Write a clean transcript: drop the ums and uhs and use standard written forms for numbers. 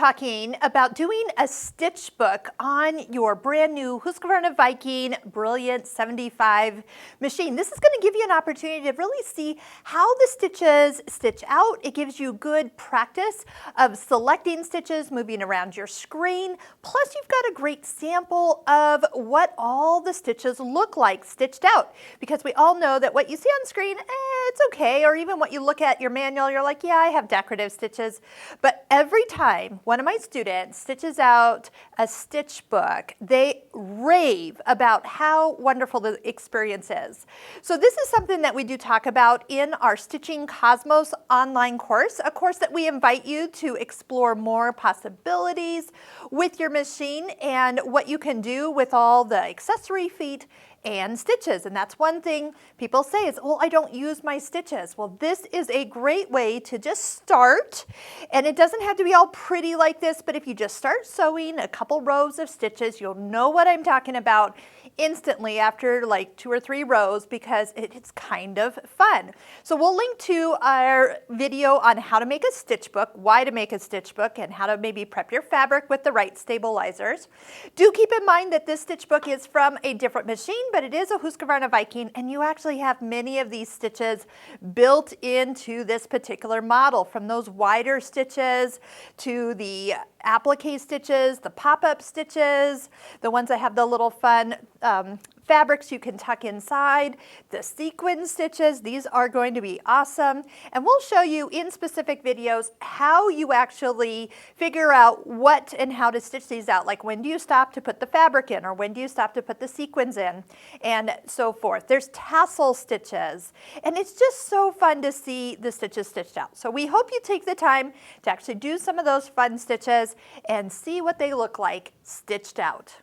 talking about doing a stitch book on your brand new Husqvarna Viking Brilliance 75 machine. This is going to give you an opportunity to really see how the stitches stitch out. It gives you good practice of selecting stitches, moving around your screen. Plus, you've got a great sample of what all the stitches look like stitched out. Because we all know that what you see on screen, it's okay. Or even what you look at your manual, you're like, yeah, I have decorative stitches. But every time one of my students stitches out a stitch book, they rave about how wonderful the experience is. So this is something that we do talk about in our Stitching Cosmos online course, a course that we invite you to explore more possibilities with your machine and what you can do with all the accessory feet and stitches. And that's one thing people say is, oh, I don't use my stitches. Well, this is a great way to just start. And it doesn't have to be all pretty like this, but if you just start sewing a couple rows of stitches, you'll know what I'm talking about instantly after like 2 or 3 rows, because it's kind of fun. So we'll link to our video on how to make a stitch book, why to make a stitch book, and how to maybe prep your fabric with the right stabilizers. Do keep in mind that this stitch book is from a different machine, but it is a Husqvarna Viking, and you actually have many of these stitches built into this particular model, from those wider stitches to the applique stitches, the pop-up stitches, the ones that have the little fun fabrics you can tuck inside, the sequin stitches. These are going to be awesome. And we'll show you in specific videos how you actually figure out what and how to stitch these out. Like, when do you stop to put the fabric in, or when do you stop to put the sequins in, and so forth. There's tassel stitches, and it's just so fun to see the stitches stitched out. So we hope you take the time to actually do some of those fun stitches and see what they look like stitched out.